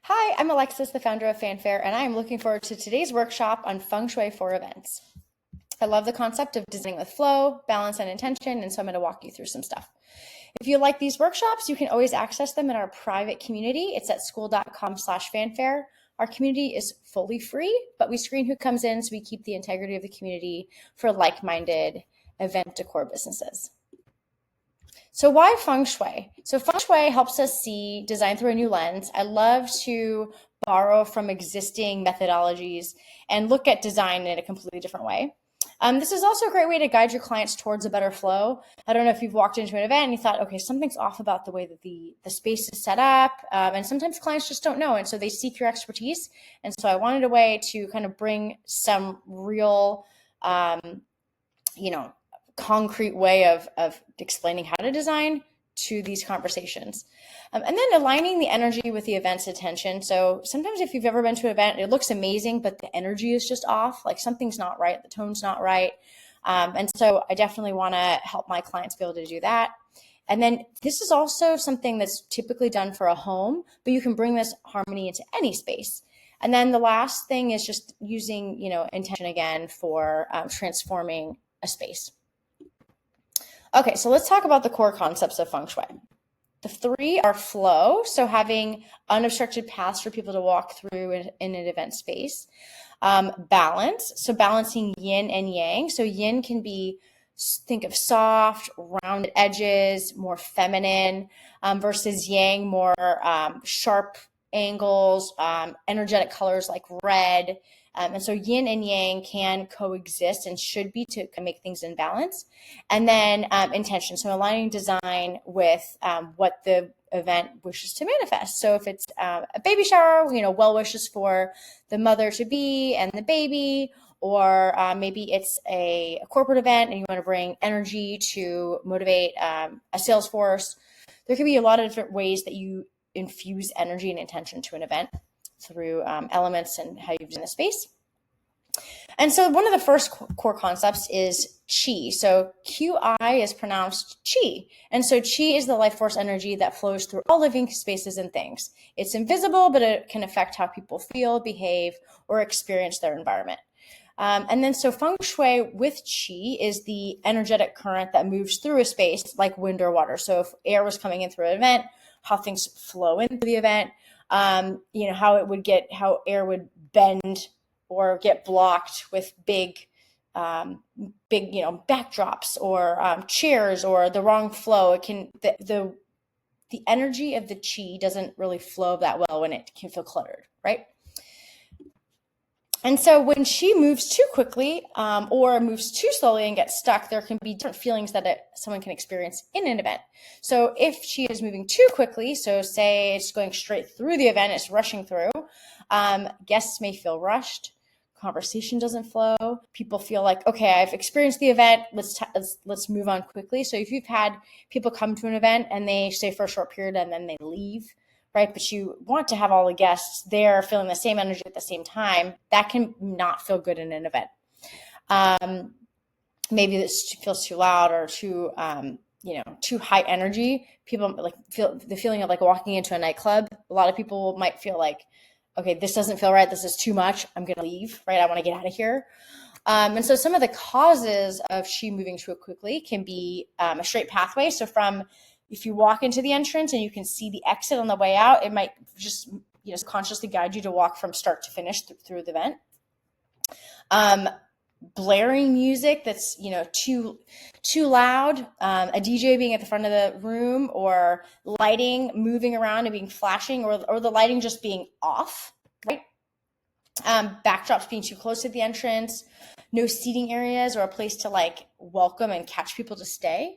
Hi, I'm Alexis, the founder of Fanfare, and I am looking forward to today's workshop on feng shui for events. I love the concept of designing with flow, balance, and intention, and so I'm going to walk you through some stuff. If you like these workshops, you can always access them in our private community. It's at school.com/fanfare. Our community is fully free, but we screen who comes in so we keep the integrity of the community for like-minded event decor businesses. So why feng shui? So feng shui helps us see design through a new lens. I love to borrow from existing methodologies and look at design in a completely different way. This is also a great way to guide your clients towards a better flow. I don't know if you've walked into an event and you thought, okay, something's off about the way that the space is set up. And sometimes clients just don't know. And so they seek your expertise. And so I wanted a way to kind of bring some real, you know, concrete way of explaining how to design to these conversations. And then aligning the energy with the event's attention. So sometimes if you've ever been to an event, it looks amazing, but the energy is just off, like something's not right, the tone's not right. And so I definitely want to help my clients be able to do that. And then this is also something that's typically done for a home, but you can bring this harmony into any space. And then the last thing is just using, intention again for transforming a space. Okay, so let's talk about the core concepts of feng shui. The three are flow, so having unobstructed paths for people to walk through in an event space. Balance, so balancing yin and yang. So yin can be, think of soft, rounded edges, more feminine, versus yang, more sharp angles, energetic colors like red. And so yin and yang can coexist and should be to make things in balance. And then intention, so aligning design with what the event wishes to manifest. So if it's a baby shower, well wishes for the mother to be and the baby, or maybe it's a corporate event and you want to bring energy to motivate a sales force. There can be a lot of different ways that you infuse energy and intention to an event through elements and how you've done the space. And so one of the first core concepts is qi. So QI is pronounced chi. And so qi is the life force energy that flows through all living spaces and things. It's invisible, but it can affect how people feel, behave, or experience their environment. And then so feng shui with qi is the energetic current that moves through a space like wind or water. So if air was coming in through an event, how things flow into the event, how air would bend or get blocked with big backdrops or chairs or the wrong flow. It can the energy of the qi doesn't really flow that well when it can feel cluttered, right? And so when qi moves too quickly or moves too slowly and gets stuck, there can be different feelings that someone can experience in an event. So if qi is moving too quickly, so say it's going straight through the event, it's rushing through, guests may feel rushed, conversation doesn't flow, people feel like, okay, I've experienced the event, let's move on quickly. So if you've had people come to an event and they stay for a short period and then they leave, right? But you want to have all the guests there feeling the same energy at the same time. That can not feel good in an event. Maybe this feels too loud or too, too high energy. People feel the feeling of like walking into a nightclub. A lot of people might feel like, okay, this doesn't feel right. This is too much. I'm going to leave, right? I want to get out of here. And so some of the causes of qi moving too quickly can be a straight pathway. So if you walk into the entrance and you can see the exit on the way out, it might just consciously guide you to walk from start to finish through the event. Blaring music that's too loud, a DJ being at the front of the room, or lighting moving around and being flashing, or the lighting just being off, right? Backdrops being too close to the entrance, no seating areas or a place to like welcome and catch people to stay.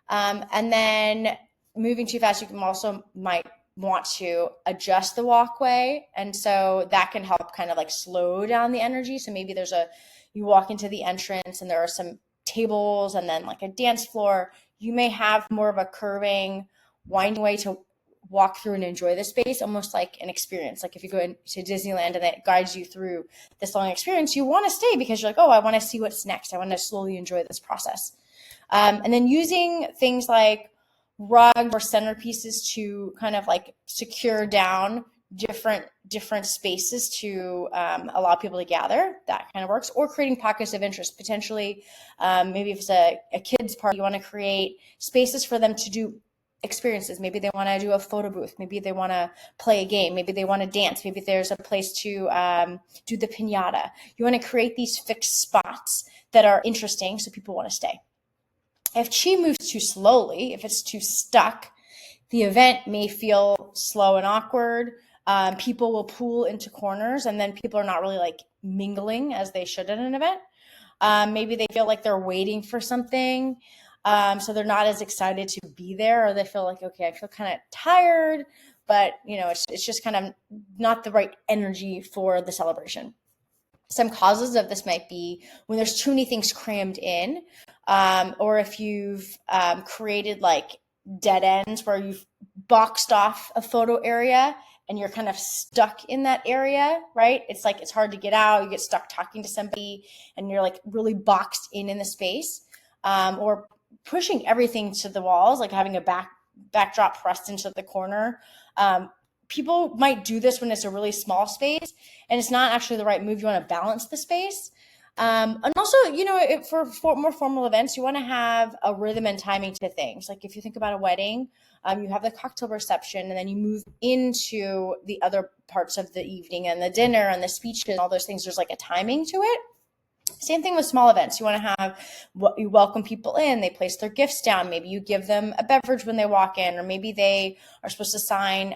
And then moving too fast, you can also might want to adjust the walkway. And so that can help kind of like slow down the energy. So maybe you walk into the entrance and there are some tables and then like a dance floor. You may have more of a curving, winding way to walk through and enjoy the space, almost like an experience. Like if you go into Disneyland and it guides you through this long experience, you want to stay because you're like, oh, I want to see what's next. I want to slowly enjoy this process. And then using things like rugs or centerpieces to kind of like secure down different spaces to allow people to gather. That kind of works. Or creating pockets of interest. Potentially, maybe if it's a kids party, you want to create spaces for them to do experiences. Maybe they want to do a photo booth. Maybe they want to play a game. Maybe they want to dance. Maybe there's a place to do the piñata. You want to create these fixed spots that are interesting so people want to stay. If chi moves too slowly, if it's too stuck, the event may feel slow and awkward. People will pool into corners, and then people are not really like mingling as they should at an event. Maybe they feel like they're waiting for something. So they're not as excited to be there, or they feel like, okay, I feel kind of tired, but it's just kind of not the right energy for the celebration. Some causes of this might be when there's too many things crammed in, or if you've created like dead ends where you've boxed off a photo area and you're kind of stuck in that area, right? It's like it's hard to get out. You get stuck talking to somebody and you're like really boxed in the space, or pushing everything to the walls, like having a backdrop pressed into the corner. People might do this when it's a really small space and it's not actually the right move. You want to balance the space. And also, for more formal events, you want to have a rhythm and timing to things. Like if you think about a wedding, you have the cocktail reception, and then you move into the other parts of the evening and the dinner and the speeches and all those things. There's like a timing to it. Same thing with small events. You want to have you welcome people in, they place their gifts down. Maybe you give them a beverage when they walk in, or maybe they are supposed to sign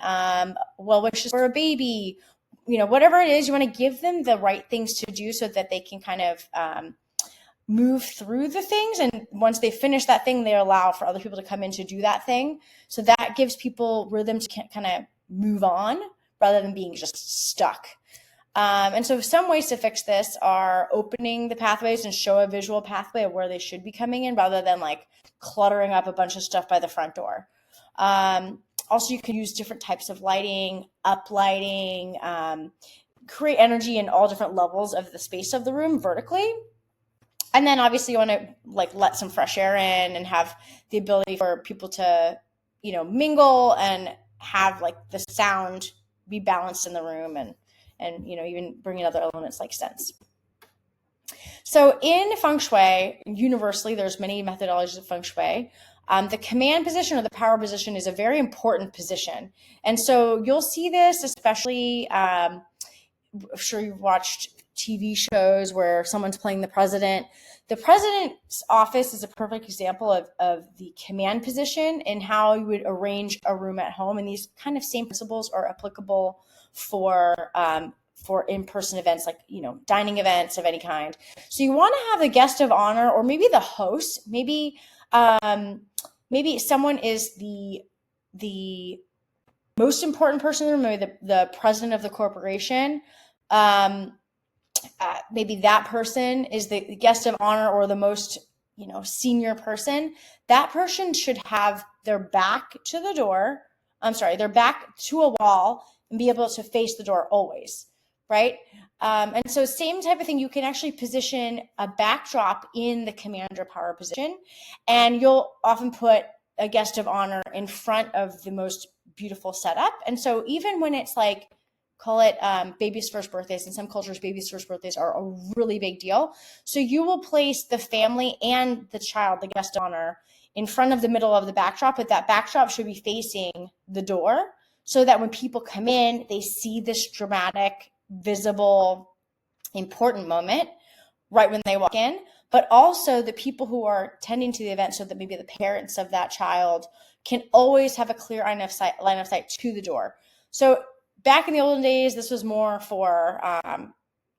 well wishes for a baby. Whatever it is, you want to give them the right things to do so that they can kind of move through the things. And once they finish that thing, they allow for other people to come in to do that thing. So that gives people rhythm to kind of move on rather than being just stuck. And so some ways to fix this are opening the pathways and show a visual pathway of where they should be coming in rather than like cluttering up a bunch of stuff by the front door. Also, you can use different types of lighting, uplighting, create energy in all different levels of the space of the room vertically. And then obviously you want to like let some fresh air in and have the ability for people to, mingle and have like the sound be balanced in the room and even bring in other elements like scents. So in feng shui, universally, there's many methodologies of feng shui. The command position or the power position is a very important position. And so you'll see this, especially, I'm sure you've watched TV shows where someone's playing the president. The president's office is a perfect example of the command position and how you would arrange a room at home. And these kind of same principles are applicable for in-person events, like, dining events of any kind. So you want to have the guest of honor, or maybe the host, maybe someone is the most important person in the room, maybe the president of the corporation. Maybe that person is the guest of honor or the most, senior person. That person should have their back to the door. Their back to a wall and be able to face the door always, right? And so same type of thing, you can actually position a backdrop in the commander power position, and you'll often put a guest of honor in front of the most beautiful setup. And so even when it's like, call it baby's first birthdays, in some cultures, baby's first birthdays are a really big deal. So you will place the family and the child, the guest of honor, in front of the middle of the backdrop, but that backdrop should be facing the door so that when people come in, they see this dramatic, visible, important moment right when they walk in. But also the people who are tending to the event, so that maybe the parents of that child can always have a clear line of sight to the door. So back in the olden days, this was more for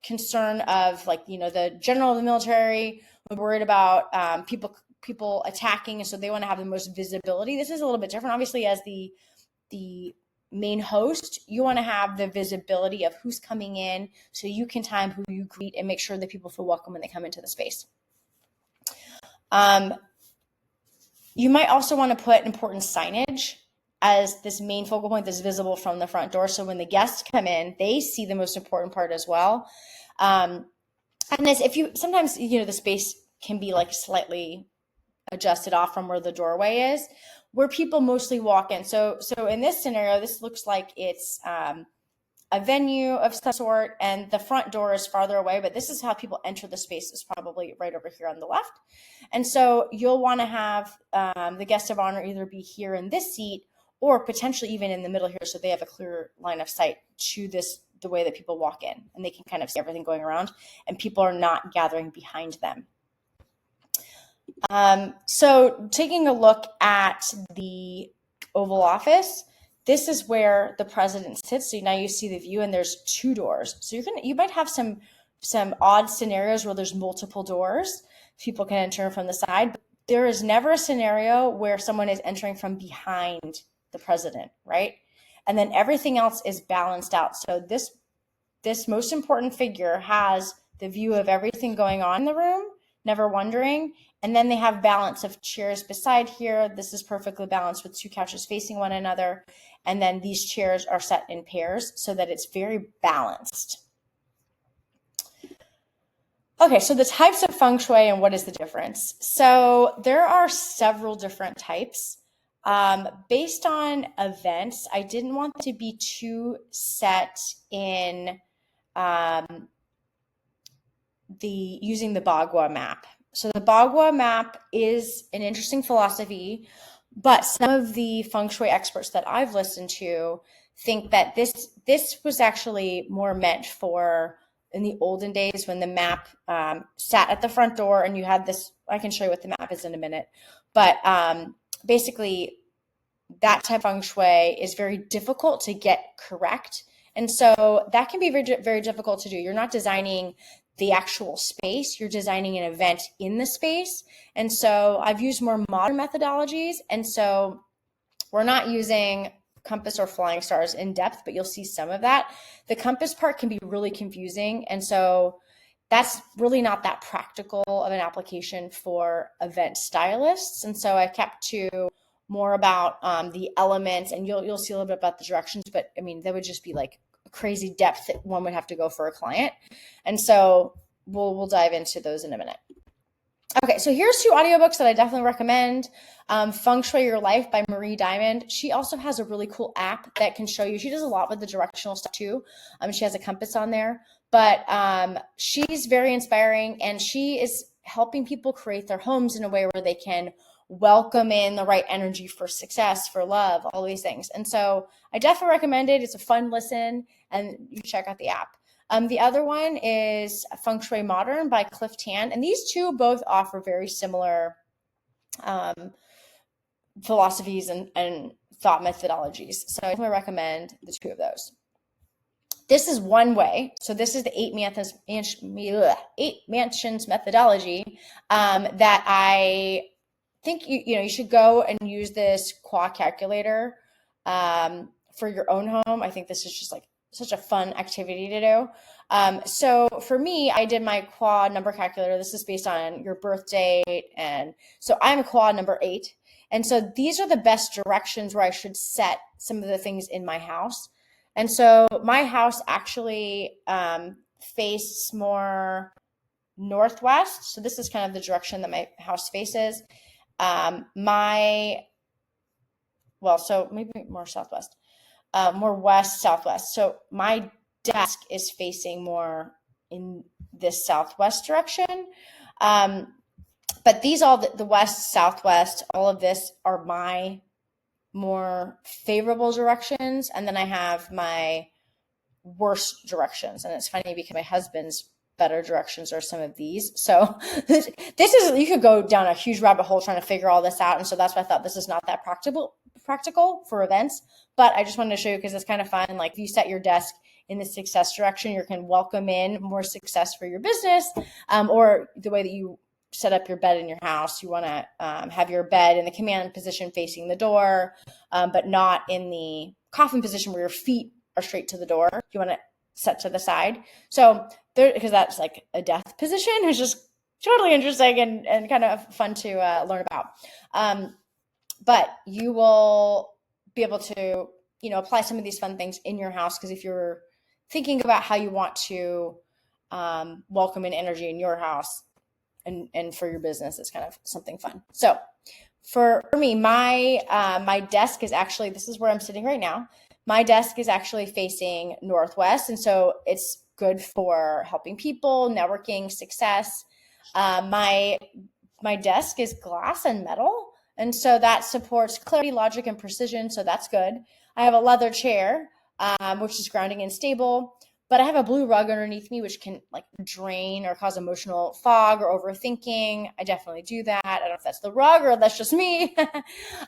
concern of the general of the military were worried about people attacking, and so they want to have the most visibility. This is a little bit different. Obviously, as the main host, you want to have the visibility of who's coming in so you can time who you greet and make sure that people feel welcome when they come into the space. You might also want to put important signage as this main focal point that's visible from the front door. So when the guests come in, they see the most important part as well. And sometimes the space can be like slightly adjusted off from where the doorway is, where people mostly walk in. So in this scenario, this looks like it's a venue of some sort, and the front door is farther away, but this is how people enter the space, is probably right over here on the left. And so you'll want to have the guest of honor either be here in this seat or potentially even in the middle here, so they have a clear line of sight to the way that people walk in, and they can kind of see everything going around, and people are not gathering behind them. So taking a look at the Oval Office, this is where the president sits. So now you see the view, and there's two doors. So you might have some odd scenarios where there's multiple doors. People can enter from the side. But there is never a scenario where someone is entering from behind the president, right? And then everything else is balanced out. So this most important figure has the view of everything going on in the room, never wondering. And then they have balance of chairs beside here. This is perfectly balanced with two couches facing one another. And then these chairs are set in pairs so that it's very balanced. Okay, so the types of feng shui and what is the difference? So there are several different types. Based on events, I didn't want to be too set in using the Bagua map. So the Bagua map is an interesting philosophy, but some of the feng shui experts that I've listened to think that this was actually more meant for in the olden days when the map sat at the front door and you had this. I can show you what the map is in a minute, but basically that type of feng shui is very difficult to get correct. And so that can be very, very difficult to do. You're not designing the actual space, you're designing an event in the space. And so I've used more modern methodologies. And so we're not using compass or flying stars in depth, but you'll see some of that. The compass part can be really confusing. And so that's really not that practical of an application for event stylists. And so I kept to more about the elements, and you'll see a little bit about the directions, but I mean, that would just be like crazy depth that one would have to go for a client. And so we'll dive into those in a minute. Okay, so here's two audiobooks that I definitely recommend. Feng Shui Your Life by Marie Diamond. She also has a really cool app that can show you. She does a lot with the directional stuff too. She has a compass on there, but she's very inspiring, and she is helping people create their homes in a way where they can welcome in the right energy for success, for love, all these things. And so I definitely recommend it. It's a fun listen, and you check out the app. The other one is Feng Shui Modern by Cliff Tan. And these two both offer very similar philosophies and thought methodologies. So I definitely recommend the two of those. This is one way. So this is the 8 mansions methodology that I think you should go and use this Qua calculator for your own home. I think this is just like such a fun activity to do. So for me, I did my Qua number calculator. This is based on your birth date. And so I'm a Qua number 8. And so these are the best directions where I should set some of the things in my house. And so my house actually faces more northwest. So this is kind of the direction that my house faces. So maybe more southwest. More west, southwest. So my desk is facing more in this southwest direction. But these all, the west, southwest, all of this are my more favorable directions. And then I have my worst directions. And it's funny because my husband's better directions are some of these. So this is, you could go down a huge rabbit hole trying to figure all this out. And so that's why I thought this is not that practical for events, but I just wanted to show you because it's kind of fun. Like if you set your desk in the success direction, you can welcome in more success for your business, or the way that you set up your bed in your house. You want to have your bed in the command position facing the door, but not in the coffin position where your feet are straight to the door. You want to set to the side. So there, because that's like a death position, it's just totally interesting and kind of fun to learn about. But you will be able to, apply some of these fun things in your house. Because if you're thinking about how you want to welcome in energy in your house and for your business, it's kind of something fun. So for me, my desk is actually, this is where I'm sitting right now. My desk is actually facing northwest, and so it's good for helping people, networking, success. My desk is glass and metal, and so that supports clarity, logic, and precision. So that's good. I have a leather chair, which is grounding and stable. But I have a blue rug underneath me, which can like drain or cause emotional fog or overthinking. I definitely do that. I don't know if that's the rug or that's just me.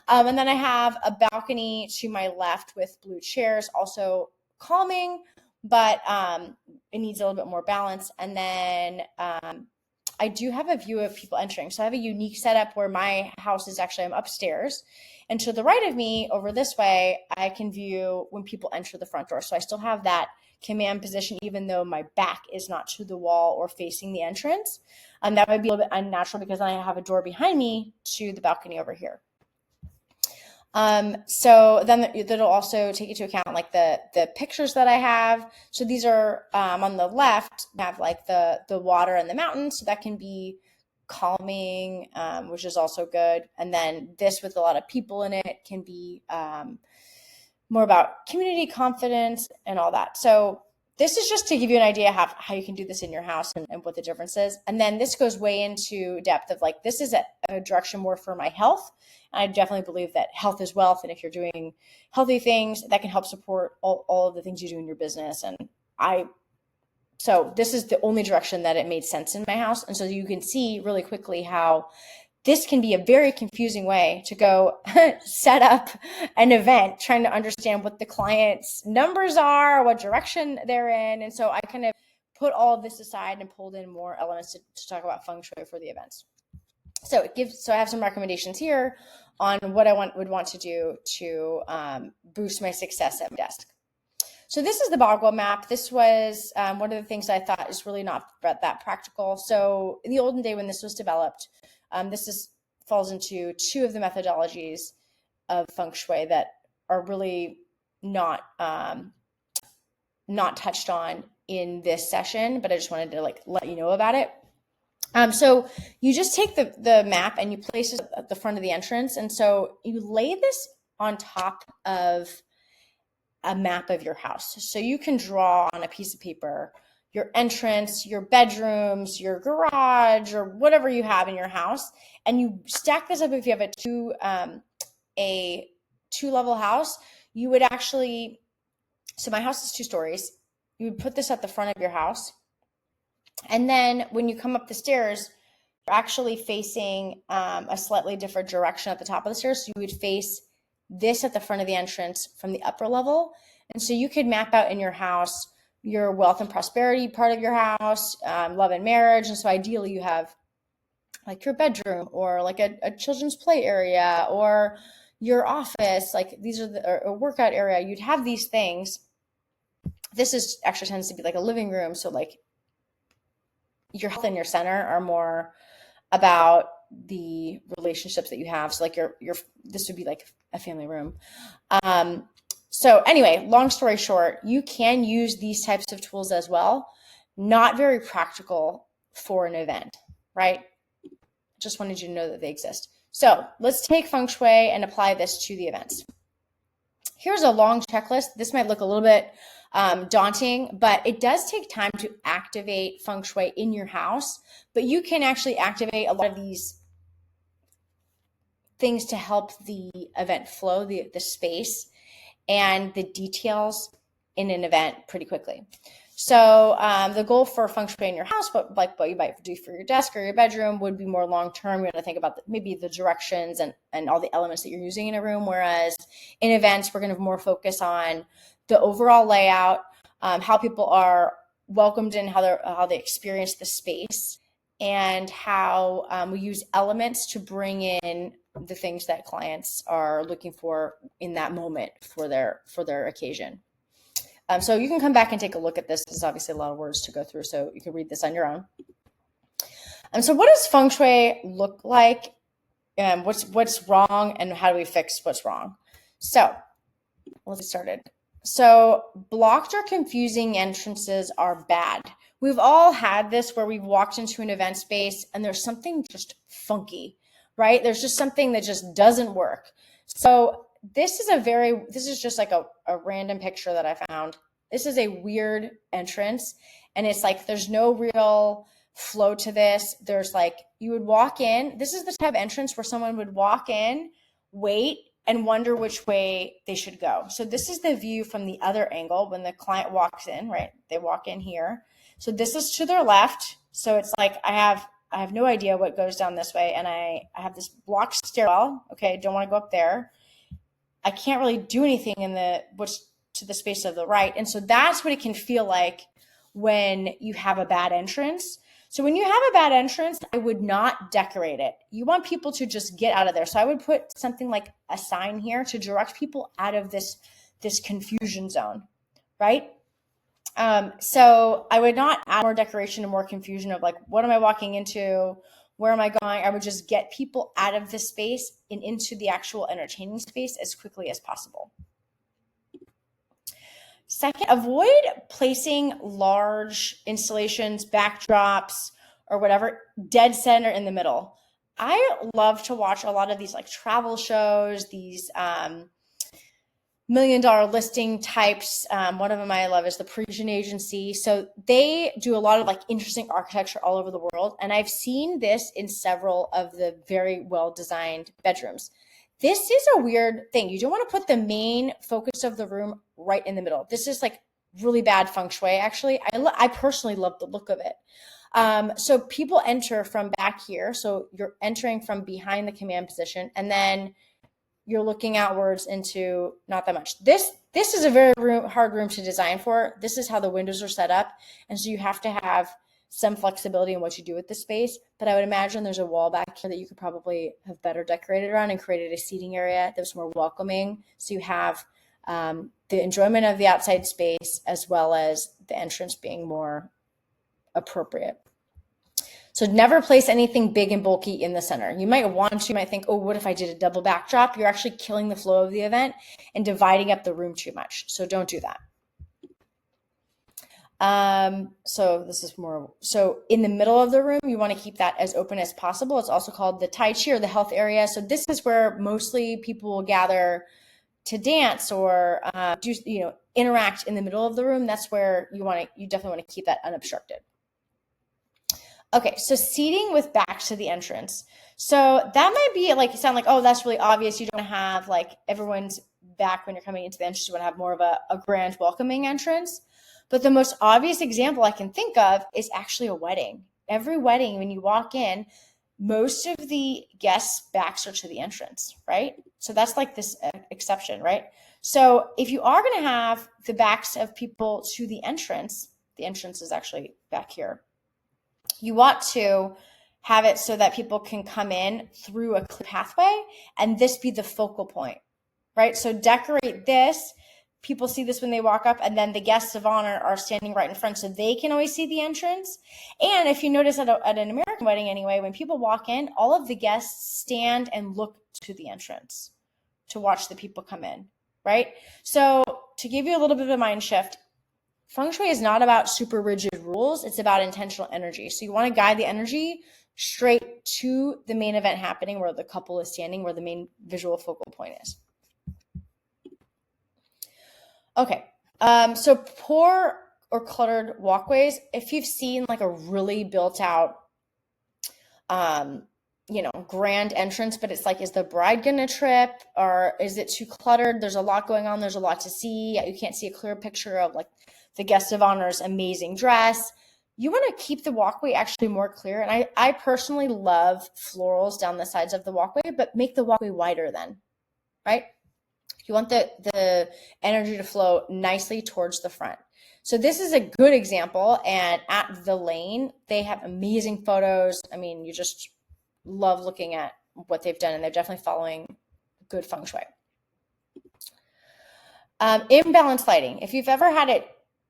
And then I have a balcony to my left with blue chairs, also calming, but it needs a little bit more balance. And then I do have a view of people entering. So I have a unique setup where my house is actually, I'm upstairs. And to the right of me, over this way, I can view when people enter the front door. So I still have that command position, even though my back is not to the wall or facing the entrance. That would be a little bit unnatural because then I have a door behind me to the balcony over here. So then that'll also take into account like the pictures that I have. So these are on the left, have like the water and the mountains. So that can be calming, which is also good. And then this with a lot of people in it can be more about community confidence and all that. So this is just to give you an idea how you can do this in your house and what the difference is. And then this goes way into depth of like, this is a direction more for my health. And I definitely believe that health is wealth. And if you're doing healthy things, that can help support all of the things you do in your business. And so this is the only direction that it made sense in my house. And so you can see really quickly how this can be a very confusing way to go set up an event, trying to understand what the client's numbers are, what direction they're in. And so I kind of put all of this aside and pulled in more elements to talk about feng shui for the events. So I have some recommendations here on what I would want to do to boost my success at my desk. So this is the Bagua map. This was one of the things I thought is really not that practical. So in the olden day when this was developed, this falls into two of the methodologies of feng shui that are really not touched on in this session, but I just wanted to like let you know about it. So you just take the map and you place it at the front of the entrance, and so you lay this on top of a map of your house. So you can draw on a piece of paper your entrance, your bedrooms, your garage, or whatever you have in your house. And you stack this up. If you have a two-level house, you would actually, so my house is 2 stories. You would put this at the front of your house. And then when you come up the stairs, you're actually facing a slightly different direction at the top of the stairs. So you would face this at the front of the entrance from the upper level. And so you could map out in your house your wealth and prosperity part of your house, love and marriage. And so ideally you have like your bedroom or like a children's play area or your office, like these are a workout area. You'd have these things. This is actually tends to be like a living room. So like your health and your center are more about the relationships that you have. So like this would be like a family room. So anyway, long story short, you can use these types of tools as well. Not very practical for an event, right? Just wanted you to know that they exist. So let's take feng shui and apply this to the events. Here's a long checklist. This might look a little bit daunting, but it does take time to activate feng shui in your house. But you can actually activate a lot of these things to help the event flow, the space, and the details in an event pretty quickly. So the goal for feng shui in your house, but like what you might do for your desk or your bedroom, would be more long-term. You're going to think about maybe the directions and all the elements that you're using in a room. Whereas in events, we're going to more focus on the overall layout, how people are welcomed in, how they experience the space, and how we use elements to bring in the things that clients are looking for in that moment for their occasion. So you can come back and take a look at this. This is obviously a lot of words to go through, so you can read this on your own. So what does feng shui look like? What's wrong, and how do we fix what's wrong? So let's get started. So blocked or confusing entrances are bad. We've all had this where we've walked into an event space and there's something just funky, right? There's just something that just doesn't work. So this is just like a random picture that I found. This is a weird entrance, and it's like there's no real flow to this. There's like, you would walk in. This is the type of entrance where someone would walk in, wait, and wonder which way they should go. So this is the view from the other angle when the client walks in, right? They walk in here. So this is to their left. So it's like I have no idea what goes down this way, and I have this blocked stairwell. Okay, don't want to go up there. I can't really do anything in to the space of the right. And so that's what it can feel like when you have a bad entrance. So when you have a bad entrance, I would not decorate it. You want people to just get out of there. So I would put something like a sign here to direct people out of this confusion zone, right? So I would not add more decoration and more confusion of like, what am I walking into? Where am I going? I would just get people out of this space and into the actual entertaining space as quickly as possible. Second, avoid placing large installations, backdrops, or whatever dead center in the middle. I love to watch a lot of these like travel shows, these $1 million listing types. One of them I love is the Parisian Agency. So they do a lot of like interesting architecture all over the world. And I've seen this in several of the very well-designed bedrooms. This is a weird thing. You don't want to put the main focus of the room right in the middle. This is like really bad feng shui, actually. I personally love the look of it. So people enter from back here. So you're entering from behind the command position, and then you're looking outwards into not that much. This is a very hard room to design for. This is how the windows are set up. And so you have to have some flexibility in what you do with the space. But I would imagine there's a wall back here that you could probably have better decorated around and created a seating area that was more welcoming. So you have the enjoyment of the outside space as well as the entrance being more appropriate. So never place anything big and bulky in the center. You might think, oh, what if I did a double backdrop? You're actually killing the flow of the event and dividing up the room too much. So don't do that. So in the middle of the room, you want to keep that as open as possible. It's also called the Tai Chi, or the health area. So this is where mostly people will gather to dance or interact in the middle of the room. That's where you definitely want to keep that unobstructed. Okay, so seating with back to the entrance. So that might be like, sound like, oh, that's really obvious. You don't have like everyone's back when you're coming into the entrance. You want to have more of a grand welcoming entrance. But the most obvious example I can think of is actually a wedding. Every wedding, when you walk in, most of the guests' backs are to the entrance, right? So that's like this exception, right? So if you are going to have the backs of people to the entrance is actually back here. You want to have it so that people can come in through a clear pathway and this be the focal point, right? So decorate this. People see this when they walk up, and then the guests of honor are standing right in front so they can always see the entrance. And if you notice at an American wedding anyway, when people walk in, all of the guests stand and look to the entrance to watch the people come in, right? So to give you a little bit of a mind shift, feng shui is not about super rigid rules. It's about intentional energy. So you want to guide the energy straight to the main event happening where the couple is standing, where the main visual focal point is. Okay, so poor or cluttered walkways, if you've seen like a really built out, grand entrance, but it's like, is the bride gonna trip or is it too cluttered? There's a lot going on. There's a lot to see. You can't see a clear picture of like the guest of honor's amazing dress. You want to keep the walkway actually more clear. And I personally love florals down the sides of the walkway, but make the walkway wider then, right? You want the energy to flow nicely towards the front. So this is a good example. And at The Lane, they have amazing photos. I mean, you just love looking at what they've done, and they're definitely following good feng shui. Imbalanced lighting. If you've ever had it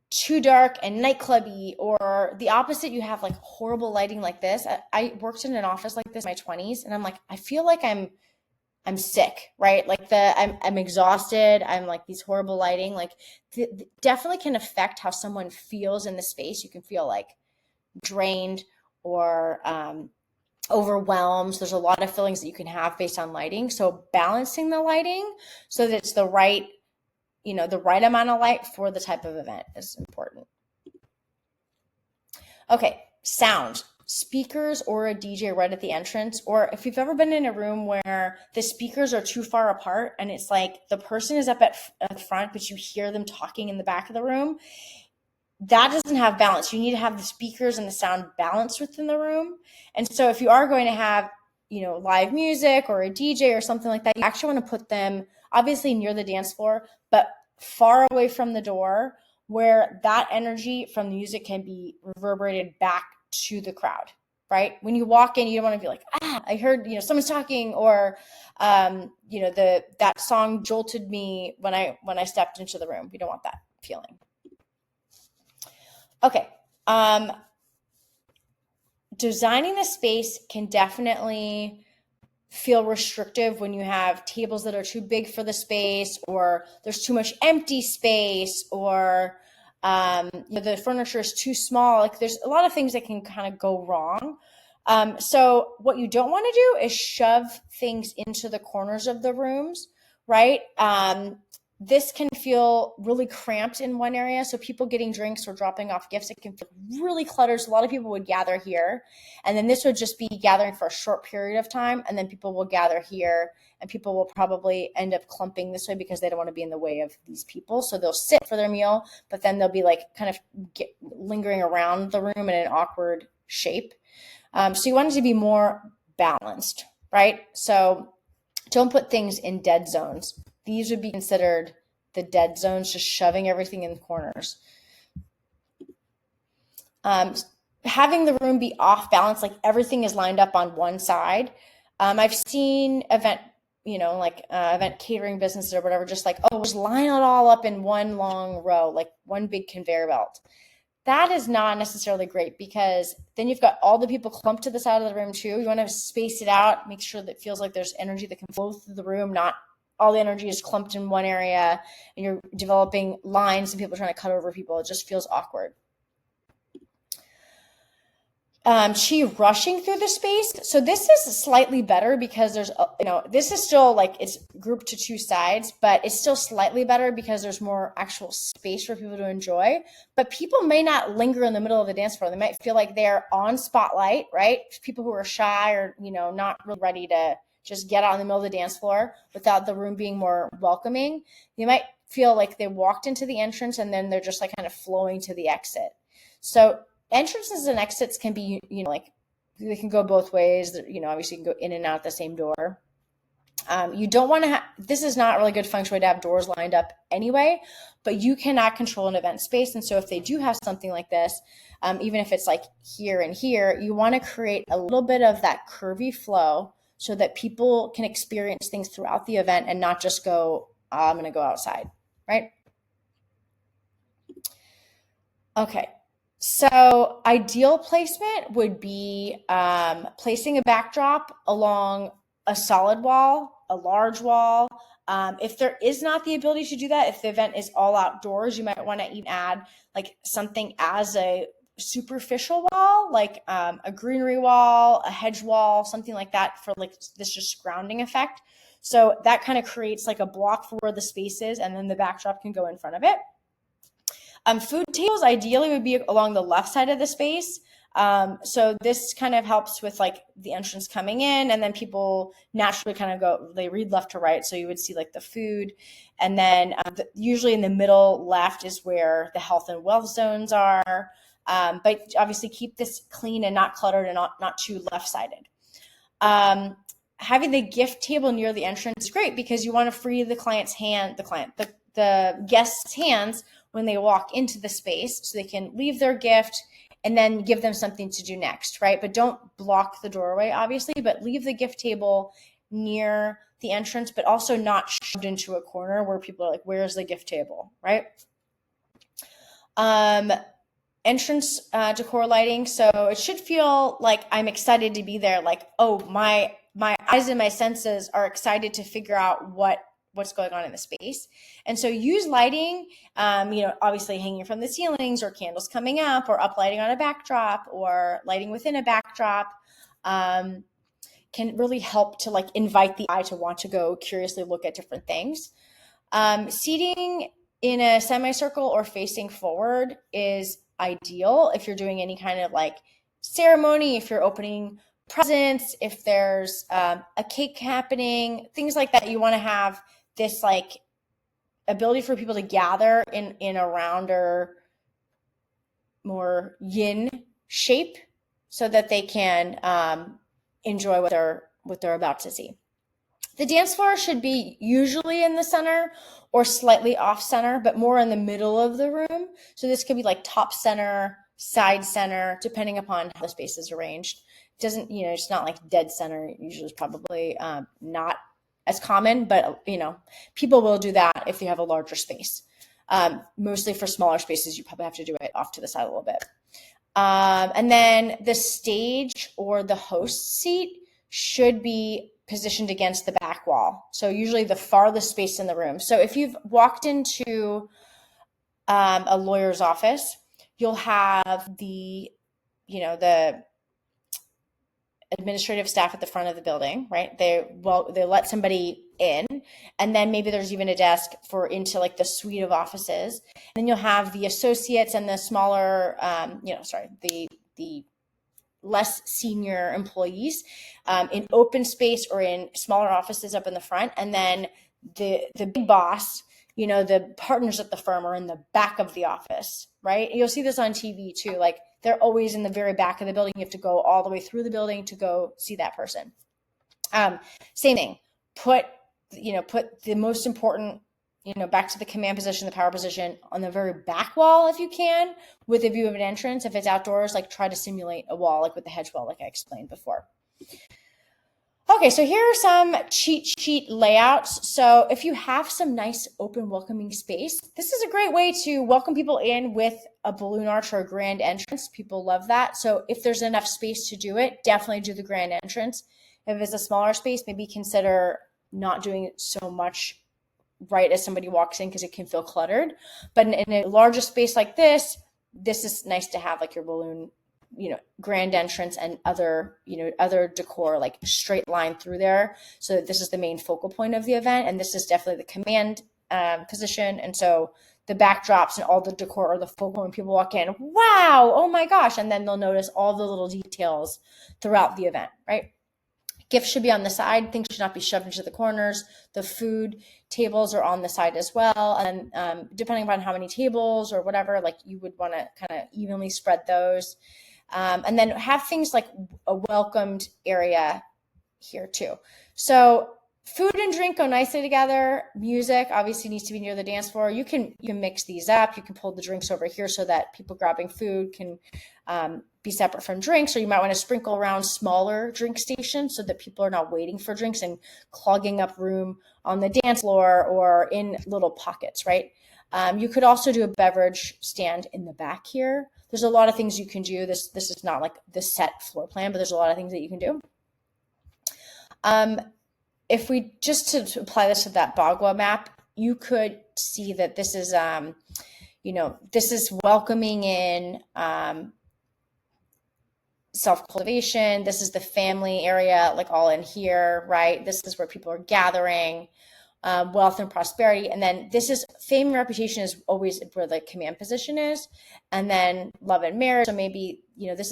too dark and nightclubby, or the opposite, you have like horrible lighting like this. I worked in an office like this in my 20s, and I'm like, I feel like I'm sick, right? Like I'm exhausted. I'm like, these horrible lighting, like definitely can affect how someone feels in the space. You can feel like drained or overwhelms. There's a lot of feelings that you can have based on lighting. So balancing the lighting so that it's the right, the right amount of light for the type of event is important. Okay, sound. Speakers or a DJ right at the entrance, or if you've ever been in a room where the speakers are too far apart and it's like the person is up at the front, but you hear them talking in the back of the room, that doesn't have balance. You need to have the speakers and the sound balanced within the room. And so if you are going to have, live music or a DJ or something like that, you actually want to put them obviously near the dance floor, but far away from the door where that energy from the music can be reverberated back to the crowd, right? When you walk in, you don't want to be like, I heard, someone's talking, or, that song jolted me when I stepped into the room. You don't want that feeling. Okay. Designing the space can definitely feel restrictive when you have tables that are too big for the space, or there's too much empty space, or the furniture is too small. Like there's a lot of things that can kind of go wrong. So what you don't want to do is shove things into the corners of the rooms, right? This can feel really cramped in one area. So people getting drinks or dropping off gifts, it can feel really cluttered. So a lot of people would gather here, and then this would just be gathering for a short period of time. And then people will gather here, and people will probably end up clumping this way because they don't want to be in the way of these people. So they'll sit for their meal, but then they'll be like kind of lingering around the room in an awkward shape. So you want it to be more balanced, right? So don't put things in dead zones. These would be considered the dead zones, just shoving everything in the corners. Having the room be off balance, like everything is lined up on one side. I've seen event catering businesses or whatever, just like, just line it all up in one long row, like one big conveyor belt. That is not necessarily great, because then you've got all the people clumped to the side of the room too. You want to space it out, make sure that it feels like there's energy that can flow through the room, not all the energy is clumped in one area and you're developing lines and people trying to cut over people. It just feels awkward. Chi rushing through the space. So this is slightly better because there's, this is still like it's grouped to two sides, but it's still slightly better because there's more actual space for people to enjoy. But people may not linger in the middle of the dance floor. They might feel like they're on spotlight, right? People who are shy or, not really ready to just get out in the middle of the dance floor without the room being more welcoming. You might feel like they walked into the entrance and then they're just like kind of flowing to the exit. So entrances and exits can be, they can go both ways. Obviously you can go in and out the same door. You don't want to have, this is not really good feng shui to have doors lined up anyway, but you cannot control an event space. And so if they do have something like this, even if it's like here and here, you want to create a little bit of that curvy flow so that people can experience things throughout the event and not just go, I'm going to go outside, right? Okay. So ideal placement would be placing a backdrop along a solid wall, a large wall. If there is not the ability to do that, if the event is all outdoors, you might want to even add like something as a superficial wall, like a greenery wall, a hedge wall, something like that for like this just grounding effect. So that kind of creates like a block for where the space is, and then the backdrop can go in front of it. Food tables ideally would be along the left side of the space. So this kind of helps with like the entrance coming in, and then people naturally kind of they read left to right. So you would see like the food, and then usually in the middle left is where the health and wealth zones are. But obviously keep this clean and not cluttered and not too left-sided. Having the gift table near the entrance is great because you want to free the guest's hands when they walk into the space so they can leave their gift and then give them something to do next, right? But don't block the doorway, obviously, but leave the gift table near the entrance, but also not shoved into a corner where people are like, where's the gift table, right? Entrance decor lighting. So it should feel like I'm excited to be there. Like, my eyes and my senses are excited to figure out what's going on in the space. And so use lighting, obviously hanging from the ceilings or candles coming up or up lighting on a backdrop or lighting within a backdrop. can really help to like invite the eye to want to go curiously look at different things. Seating in a semicircle or facing forward is ideal if you're doing any kind of like ceremony, if you're opening presents, if there's a cake happening, things like that. You want to have this like ability for people to gather in a rounder, more yin shape so that they can enjoy what they're about to see. The dance floor should be usually in the center or slightly off center, but more in the middle of the room. So this could be like top center, side center, depending upon how the space is arranged. It doesn't, it's not like dead center. Usually it's probably not as common, but people will do that if you have a larger space. Mostly for smaller spaces, you probably have to do it off to the side a little bit. And then the stage or the host seat should be positioned against the back wall. So usually the farthest space in the room. So if you've walked into a lawyer's office, you'll have the administrative staff at the front of the building, right? They let somebody in, and then maybe there's even a desk for into like the suite of offices. And then you'll have the associates and the smaller, the less senior employees in open space or in smaller offices up in the front. And then the big boss, the partners at the firm are in the back of the office, right? You'll see this on TV too. Like they're always in the very back of the building. You have to go all the way through the building to go see that person. Same thing. Put the most important, back to the command position, the power position on the very back wall if you can, with a view of an entrance. If it's outdoors, like try to simulate a wall, like with the hedge wall, like I explained before. Okay, so here are some cheat sheet layouts. So if you have some nice open welcoming space, this is a great way to welcome people in with a balloon arch or a grand entrance. People love that. So if there's enough space to do it, definitely do the grand entrance. If it's a smaller space, maybe consider not doing so much right as somebody walks in because it can feel cluttered. But in a larger space like this is nice to have like your balloon, grand entrance and other decor, like straight line through there. So this is the main focal point of the event. And this is definitely the command position. And so the backdrops and all the decor are the focal point when people walk in. Wow, oh my gosh. And then they'll notice all the little details throughout the event, right? Gifts should be on the side. Things should not be shoved into the corners. The food tables are on the side as well. And depending upon how many tables or whatever, like you would want to kind of evenly spread those. And then have things like a welcomed area here too. So food and drink go nicely together. Music obviously needs to be near the dance floor. You can mix these up. You can pull the drinks over here so that people grabbing food can be separate from drinks, or you might want to sprinkle around smaller drink stations so that people are not waiting for drinks and clogging up room on the dance floor or in little pockets, right? You could also do a beverage stand in the back here. There's a lot of things you can do. This is not like the set floor plan, but there's a lot of things that you can do. If we just to apply this to that Bagua map, you could see that this is, this is welcoming in self-cultivation. This is the family area, like all in here, right? This is where people are gathering, wealth and prosperity. And then this is fame and reputation is always where the command position is. And then love and marriage. So maybe, this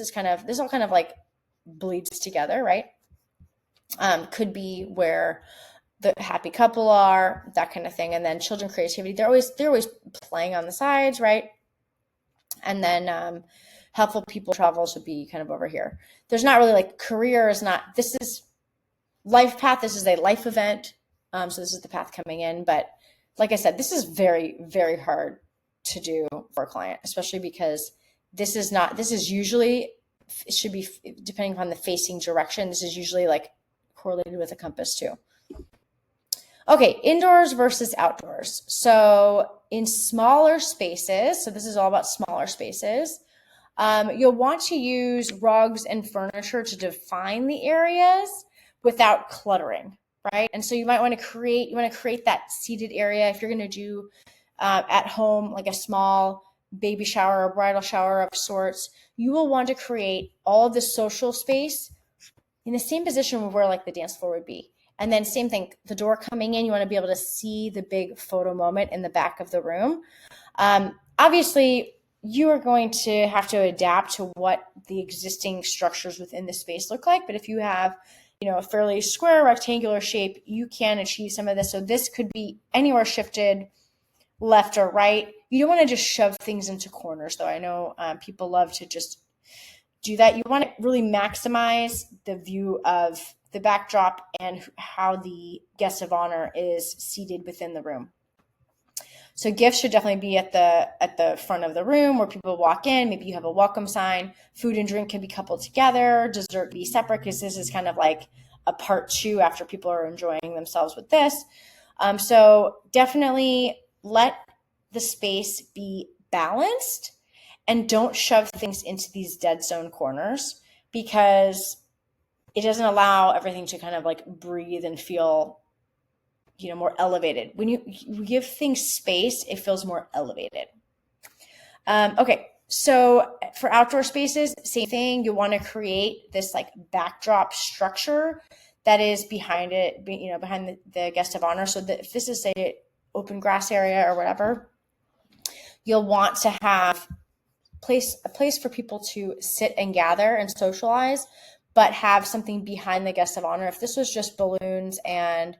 all kind of like bleeds together, right? Could be where the happy couple are, that kind of thing. And then children creativity, they're always playing on the sides, right? And then helpful people travels would be kind of over here. There's not really like career is not, this is life path. This is a life event. So this is the path coming in. But like I said, this is very, very hard to do for a client, especially because this is usually, it should be, depending upon the facing direction, this is usually like correlated with a compass too. Okay, indoors versus outdoors. So in smaller spaces, so this is all about smaller spaces, you'll want to use rugs and furniture to define the areas without cluttering, right? And so you might want to create that seated area. If you're going to do at home, like a small baby shower or bridal shower of sorts, you will want to create all of the social space in the same position where like the dance floor would be. And then same thing, the door coming in, you want to be able to see the big photo moment in the back of the room. Obviously, you are going to have to adapt to what the existing structures within the space look like. But if you have, a fairly square rectangular shape, you can achieve some of this. So this could be anywhere shifted left or right. You don't want to just shove things into corners, though. I know people love to just do that. You want to really maximize the view of the backdrop and how the guest of honor is seated within the room. So gifts should definitely be at the front of the room where people walk in. Maybe you have a welcome sign. Food and drink can be coupled together. Dessert be separate, because this is kind of like a part two after people are enjoying themselves with this. So definitely let the space be balanced and don't shove things into these dead zone corners, because it doesn't allow everything to kind of like breathe and feel more elevated. When you give things space, it feels more elevated. Okay, so for outdoor spaces, same thing. You want to create this like backdrop structure that is behind it, behind the guest of honor. So that if this is, say, open grass area or whatever, you'll want to have a place for people to sit and gather and socialize, but have something behind the guest of honor. If this was just balloons and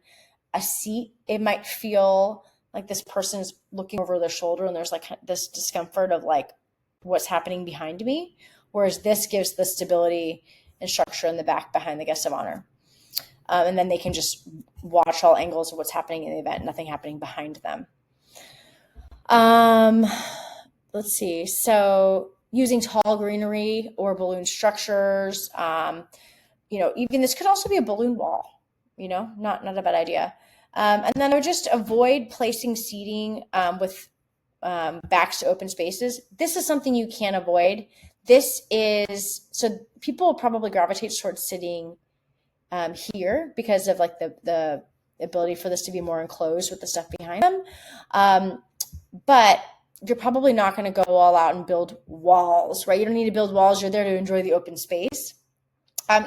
a seat, it might feel like this person's looking over their shoulder and there's like this discomfort of like what's happening behind me. Whereas this gives the stability and structure in the back behind the guest of honor. And then they can just watch all angles of what's happening in the event, nothing happening behind them. Let's see. So using tall greenery or balloon structures, even this could also be a balloon wall, not a bad idea. And then I would just avoid placing seating with backs to open spaces. This is something you can avoid. So people will probably gravitate towards sitting here because of like the ability for this to be more enclosed with the stuff behind them. But you're probably not going to go all out and build walls, right? You don't need to build walls. You're there to enjoy the open space.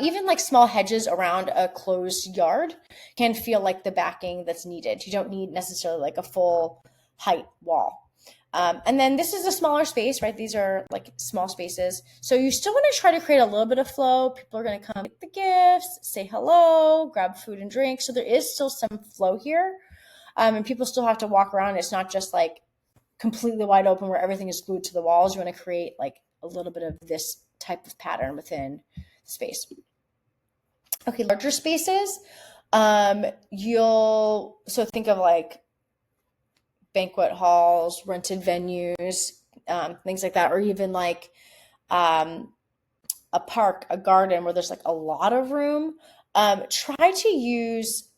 Even like small hedges around a closed yard can feel like the backing that's needed. You don't need necessarily like a full height wall. And then this is a smaller space, right? These are like small spaces. So you still want to try to create a little bit of flow. People are going to come get the gifts, say hello, grab food and drink. So there is still some flow here. And people still have to walk around. It's not just like completely wide open where everything is glued to the walls. You want to create like a little bit of this type of pattern within space. Okay, larger spaces. So think of like banquet halls, rented venues, things like that, or even like a park, a garden where there's like a lot of room. Try to use,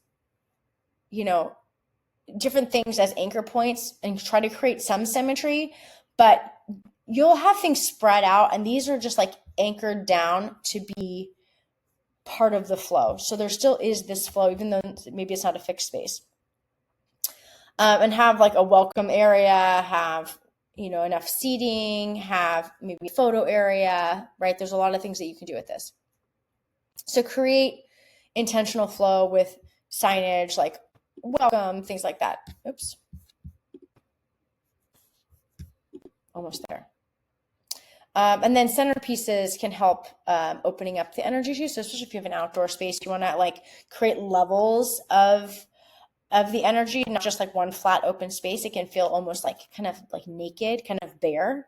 different things as anchor points and try to create some symmetry, but you'll have things spread out, and these are just like anchored down to be part of the flow. So there still is this flow, even though maybe it's not a fixed space. And have like a welcome area, have, enough seating, have maybe a photo area, right? There's a lot of things that you can do with this. So create intentional flow with signage, like welcome, things like that. Oops. Almost there. And then centerpieces can help opening up the energy too. So especially if you have an outdoor space, you want to like create levels of the energy, not just like one flat open space. It can feel almost like kind of like naked, kind of bare.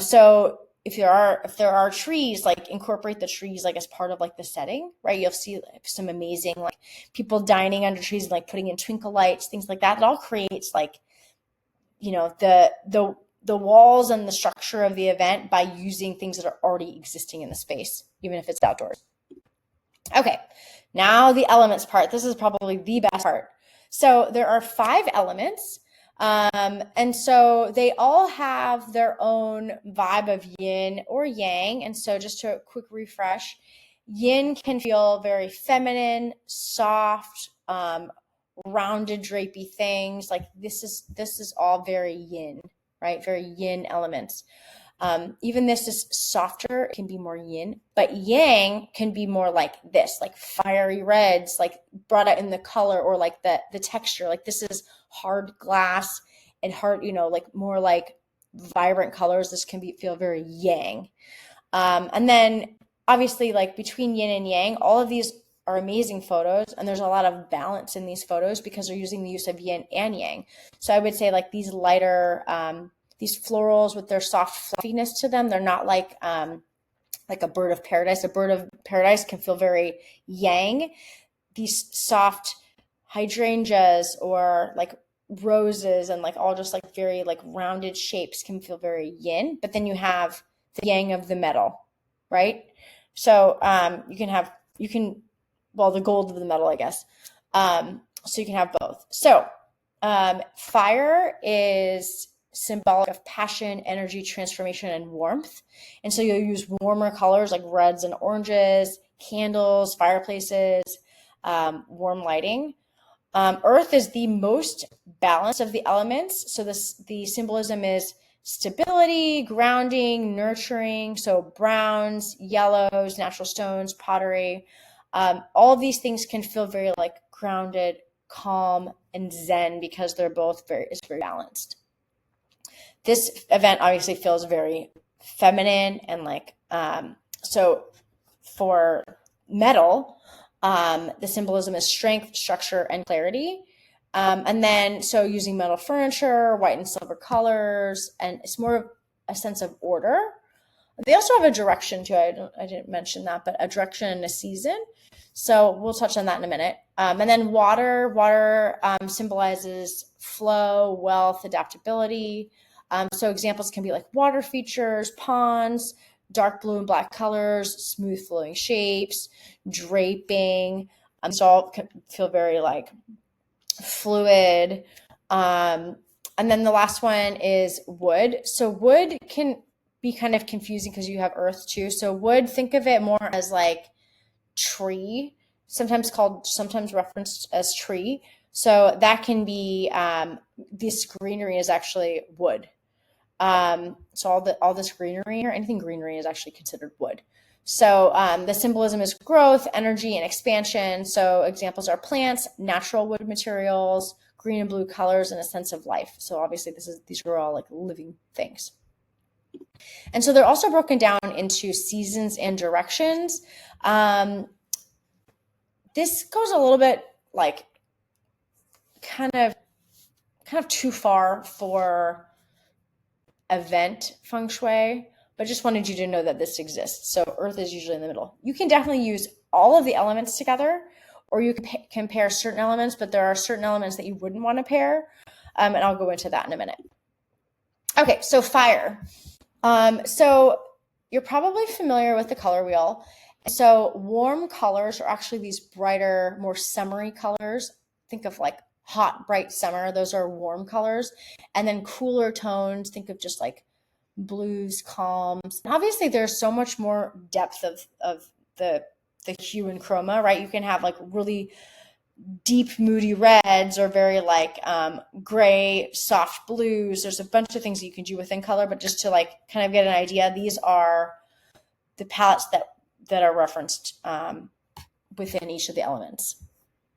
So if there are trees, like incorporate the trees like as part of like the setting, right? You'll see some amazing like people dining under trees, like putting in twinkle lights, things like that. It all creates like, the walls and the structure of the event by using things that are already existing in the space, even if it's outdoors. Okay, now the elements part. This is probably the best part. So there are 5 elements. And so they all have their own vibe of yin or yang. And so just to a quick refresh, yin can feel very feminine, soft, rounded, drapey things. Like this is all very yin, right? Very yin elements. Even this is softer, it can be more yin, but yang can be more like this, like fiery reds, like brought out in the color or like the texture. Like this is hard glass and hard, like more like vibrant colors. This can feel very yang. And then obviously like between yin and yang, all of these are amazing photos, and there's a lot of balance in these photos because they're using the use of yin and yang. So I would say like these lighter, these florals with their soft fluffiness to them, they're not like a bird of paradise. A bird of paradise can feel very yang. These soft hydrangeas or like roses and like all just like very like rounded shapes can feel very yin, but then you have the yang of the metal, right? So the gold of the metal, I guess. So you can have both. So fire is symbolic of passion, energy, transformation, and warmth. And so you'll use warmer colors like reds and oranges, candles, fireplaces, warm lighting. Earth is the most balanced of the elements. So the symbolism is stability, grounding, nurturing. So browns, yellows, natural stones, pottery. All of these things can feel very like grounded, calm, and zen because they're both very balanced. This event obviously feels very feminine and like, so for metal, the symbolism is strength, structure, and clarity. And then, so using metal furniture, white and silver colors, and it's more of a sense of order. They also have a direction too. I didn't mention that, but a direction and a season. So we'll touch on that in a minute. And then water symbolizes flow, wealth, adaptability. So examples can be like water features, ponds, dark blue and black colors, smooth flowing shapes, draping. So all can feel very like fluid. And then the last one is wood. So wood can be kind of confusing because you have earth too. So wood, think of it more as like tree, sometimes referenced as tree. So that can be, this greenery is actually wood. So all this greenery or anything greenery is actually considered wood. So the symbolism is growth, energy, and expansion. So examples are plants, natural wood materials, green and blue colors, and a sense of life. So obviously these are all like living things. And so they're also broken down into seasons and directions. This goes a little bit like kind of too far for event feng shui, but just wanted you to know that this exists. So earth is usually in the middle. You can definitely use all of the elements together, or you can pair certain elements, but there are certain elements that you wouldn't want to pair. And I'll go into that in a minute. Okay, so fire. So you're probably familiar with the color wheel. So warm colors are actually these brighter, more summery colors. Think of like hot, bright summer. Those are warm colors. And then cooler tones, think of just like blues, calms. And obviously there's so much more depth of the hue and chroma, right? You can have like really deep, moody reds or very like gray, soft blues. There's a bunch of things that you can do within color, but just to like kind of get an idea, these are the palettes that are referenced within each of the elements.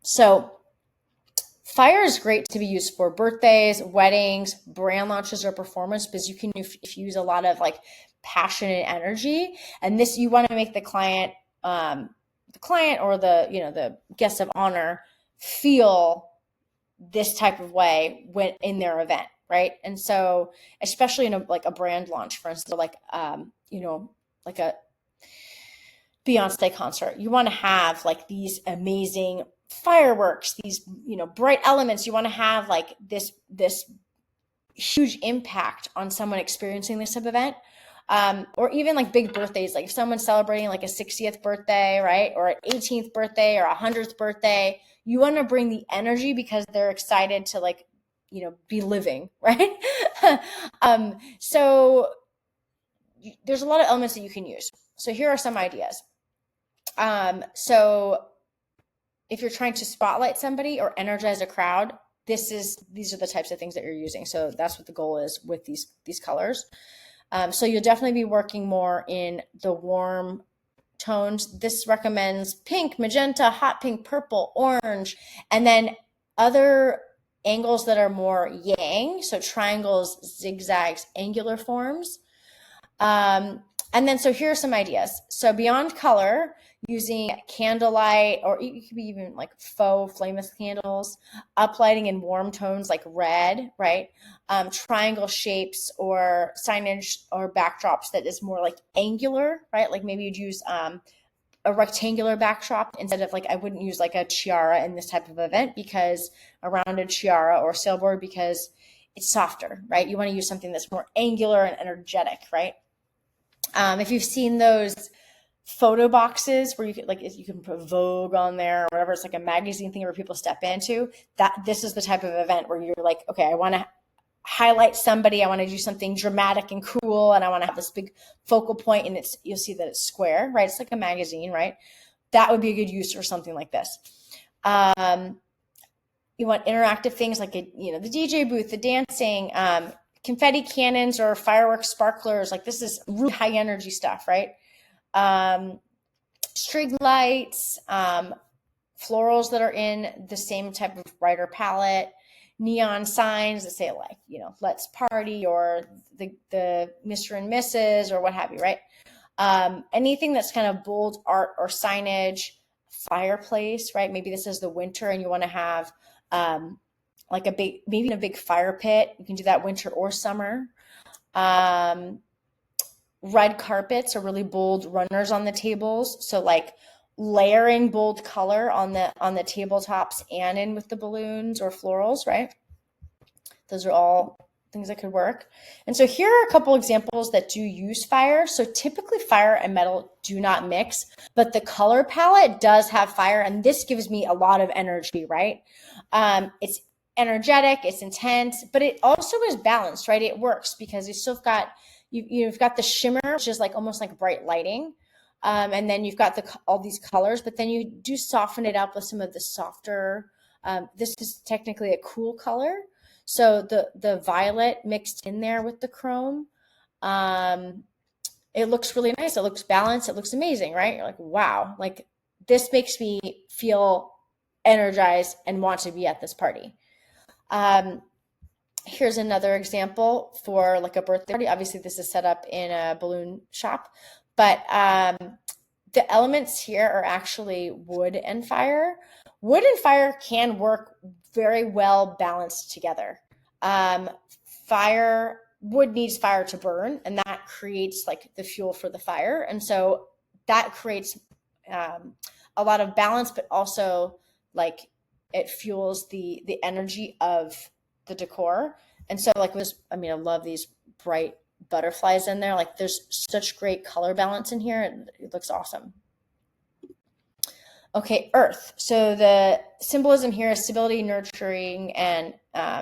So fire is great to be used for birthdays, weddings, brand launches, or performance because you can use a lot of like passion and energy. And this, you want to make the client or the guest of honor feel this type of way when in their event, right? And so, especially in a brand launch, for instance, like like a Beyonce concert, you want to have like these amazing fireworks, these bright elements. You want to have like this huge impact on someone experiencing this type of event. Or even like big birthdays, like if someone's celebrating like a 60th birthday, right? Or an 18th birthday or a 100th birthday, you want to bring the energy because they're excited to like, be living, right? So there's a lot of elements that you can use. So here are some ideas. So if you're trying to spotlight somebody or energize a crowd, these are the types of things that you're using. So that's what the goal is with these colors. So you'll definitely be working more in the warm tones. This recommends pink, magenta, hot pink, purple, orange, and then other angles that are more yang, so triangles, zigzags, angular forms. And then, so here are some ideas. So beyond color, using candlelight, or it could be even like faux flameless candles, uplighting in warm tones like red, right? Triangle shapes or signage or backdrops that is more like angular, right? Like maybe you'd use a rectangular backdrop instead of, like, I wouldn't use like a tiara in this type of event, because a rounded tiara or sailboard, because it's softer, right? You want to use something that's more angular and energetic, right? If you've seen those photo boxes where you can, like, you can put Vogue on there or whatever, it's like a magazine thing where people step into that. This is the type of event where you're like, okay, I want to highlight somebody, I want to do something dramatic and cool, and I want to have this big focal point, and you'll see that it's square, right? It's like a magazine, right? That would be a good use for something like this. You want interactive things like the DJ booth, the dancing, confetti cannons or fireworks sparklers. Like, this is really high energy stuff, right? String lights, florals that are in the same type of brighter palette, neon signs that say, like, let's party, or the Mr. and Mrs. or what have you, right? Anything that's kind of bold art or signage, fireplace, right? Maybe this is the winter and you want to have like maybe a big fire pit. You can do that winter or summer. Red carpets are really bold runners on the tables. So, like, layering bold color on the tabletops and in with the balloons or florals, right? Those are all things that could work. And so here are a couple examples that do use fire. So typically fire and metal do not mix, but the color palette does have fire, and this gives me a lot of energy, right? It's energetic, it's intense, but it also is balanced, right? It works because you've got the shimmer, which is like almost like bright lighting. And then you've got all these colors, but then you do soften it up with some of the softer, this is technically a cool color. So the violet mixed in there with the chrome, it looks really nice. It looks balanced. It looks amazing, right? You're like, wow, like, this makes me feel energized and want to be at this party. Here's another example for like a birthday party. Obviously, this is set up in a balloon shop, but the elements here are actually wood and fire. Wood and fire can work very well balanced together. Wood needs fire to burn, and that creates like the fuel for the fire. And so that creates a lot of balance, but also like it fuels the energy of the decor. And so, like, I love these bright butterflies in there. Like, there's such great color balance in here. It looks awesome. Okay, earth. So the symbolism here is stability, nurturing, and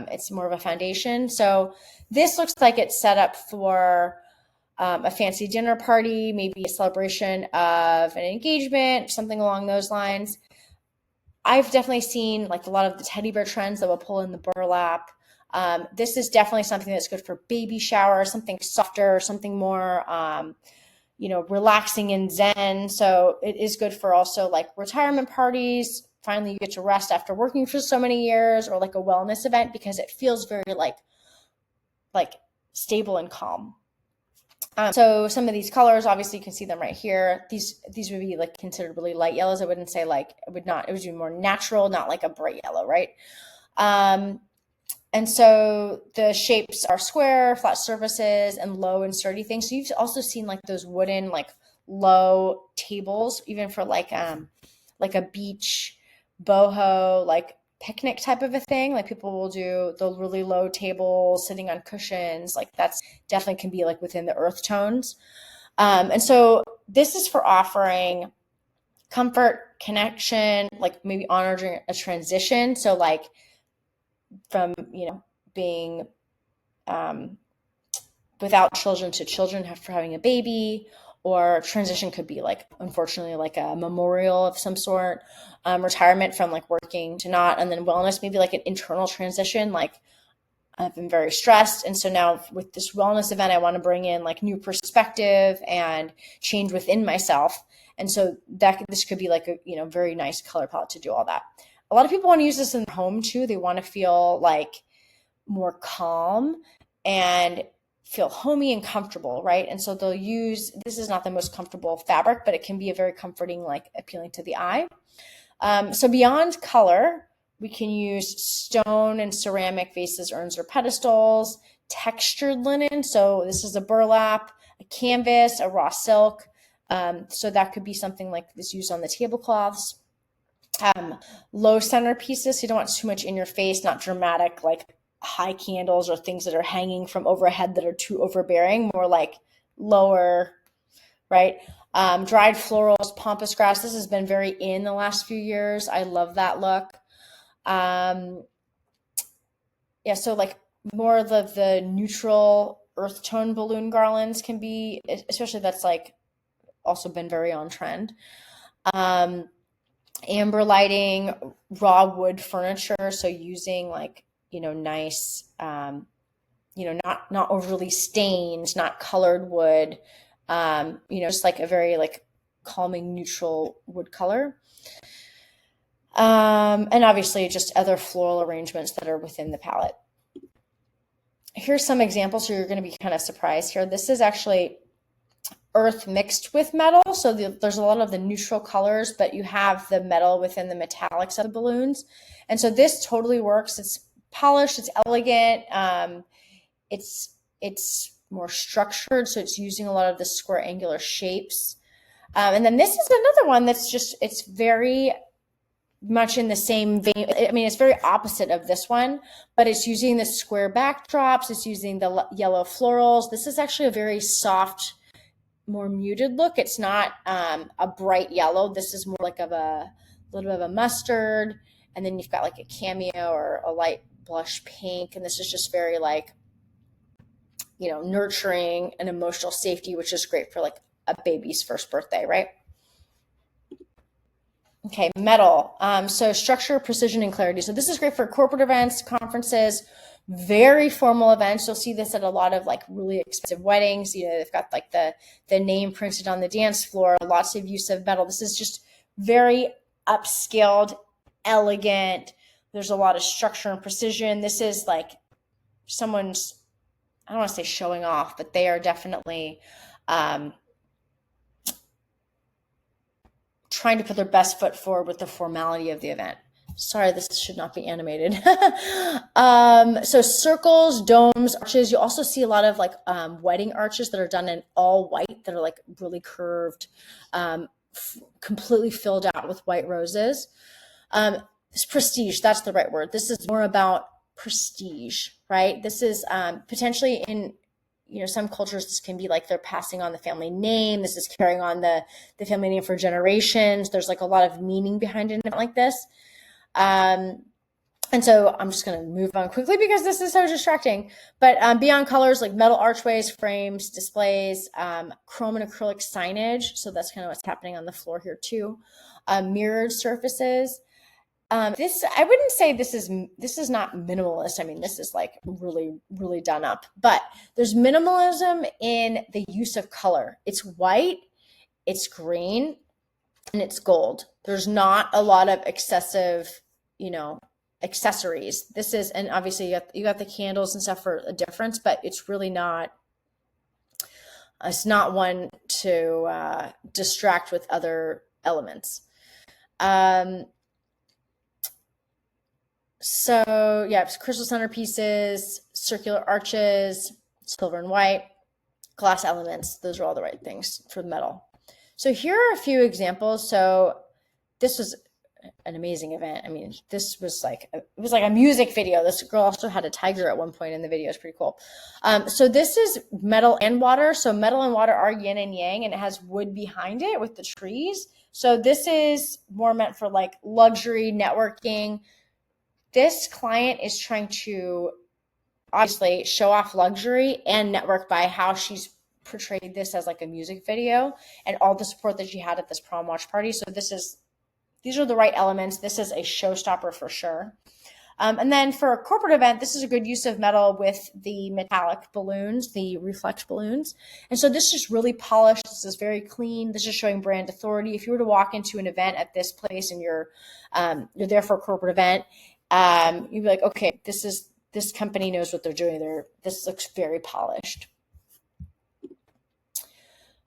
it's more of a foundation. So this looks like it's set up for a fancy dinner party, maybe a celebration of an engagement, something along those lines. I've definitely seen like a lot of the teddy bear trends that will pull in the burlap. This is definitely something that's good for baby shower, something softer, something more relaxing and zen. So it is good for also like retirement parties. Finally, you get to rest after working for so many years, or like a wellness event, because it feels very like stable and calm. So some of these colors, obviously you can see them right here. These would be like considered really light yellows. I wouldn't say like, it would be more natural, not like a bright yellow, right? And so the shapes are square, flat surfaces, and low and sturdy things. So you've also seen like those wooden, like low tables, even for like a beach boho, like picnic type of a thing. Like, people will do the really low table sitting on cushions. Like, that's definitely can be like within the earth tones. And so this is for offering comfort, connection, like maybe honoring a transition. So like from, being without children to children after having a baby, or transition could be like, unfortunately, like a memorial of some sort, retirement from like working to not, and then wellness, maybe like an internal transition, like I've been very stressed. And so now with this wellness event, I want to bring in like new perspective and change within myself. And so this could be like a, very nice color palette to do all that. A lot of people want to use this in their home too. They want to feel like more calm and feel homey and comfortable, right? And so they'll use, this is not the most comfortable fabric, but it can be a very comforting, like appealing to the eye. So beyond color, we can use stone and ceramic vases, urns, or pedestals, textured linen. So this is a burlap, a canvas, a raw silk. So that could be something like this used on the tablecloths. Low centerpieces, so you don't want too much in your face, not dramatic, like high candles or things that are hanging from overhead that are too overbearing, more like lower, right? Dried florals, pampas grass. This has been very in the last few years. I love that look. Yeah, so like more of the neutral earth tone balloon garlands can be, especially that's like also been very on trend. Amber lighting, raw wood furniture. So using like, nice, not overly stained, not colored wood, just like a very like calming neutral wood color. And obviously just other floral arrangements that are within the palette. Here's some examples, so you're going to be kind of surprised here. This is actually earth mixed with metal. So there's a lot of the neutral colors, but you have the metal within the metallics of the balloons. And so this totally works. It's polished, it's elegant. It's more structured. So it's using a lot of the square angular shapes. And then this is another one that's it's very much in the same vein. I mean, it's very opposite of this one, but it's using the square backdrops. It's using the yellow florals. This is actually a very soft, more muted look. It's not a bright yellow. This is more like a little bit of a mustard. And then you've got like a cameo or a light blush pink. And this is just very like, nurturing and emotional safety, which is great for like a baby's first birthday, right? Okay, metal. So structure, precision, and clarity. So this is great for corporate events, conferences, very formal events. You'll see this at a lot of like really expensive weddings. They've got like the name printed on the dance floor, lots of use of metal. This is just very upscaled, elegant. There's a lot of structure and precision. This is like someone's, I don't want to say showing off, but they are definitely trying to put their best foot forward with the formality of the event. Sorry, this should not be animated. So circles, domes, arches. You also see a lot of like wedding arches that are done in all white, that are like really curved, completely filled out with white roses. This prestige, that's the right word. This is more about prestige, right? This is potentially in some cultures, this can be like they're passing on the family name. This is carrying on the family name for generations. There's like a lot of meaning behind an event like this. And so I'm just going to move on quickly because this is so distracting. But beyond colors, like metal archways, frames, displays, chrome and acrylic signage. So that's kind of what's happening on the floor here too. Mirrored surfaces. This, I wouldn't say this is not minimalist. I mean, this is like really, really done up, but there's minimalism in the use of color. It's white, it's green, and it's gold. There's not a lot of excessive, accessories. This is, and obviously you got the candles and stuff for a difference, but it's really not, it's not one to distract with other elements. So yeah, crystal centerpieces, circular arches, silver and white, glass elements. Those are all the right things for the metal. So here are a few examples. So this was an amazing event. I mean, this was like, it was like a music video. This girl also had a tiger at one point in the video. It's pretty cool. So this is metal and water. So metal and water are yin and yang, and it has wood behind it with the trees. So this is more meant for like luxury networking. This client is trying to obviously show off luxury and network by how she's portrayed this as like a music video and all the support that she had at this prom watch party. So these are the right elements. This is a showstopper for sure. And then for a corporate event, this is a good use of metal with the metallic balloons, the reflect balloons. And so this is really polished. This is very clean. This is showing brand authority. If you were to walk into an event at this place and you're there for a corporate event, you'd be like, okay, this company knows what they're doing. This looks very polished.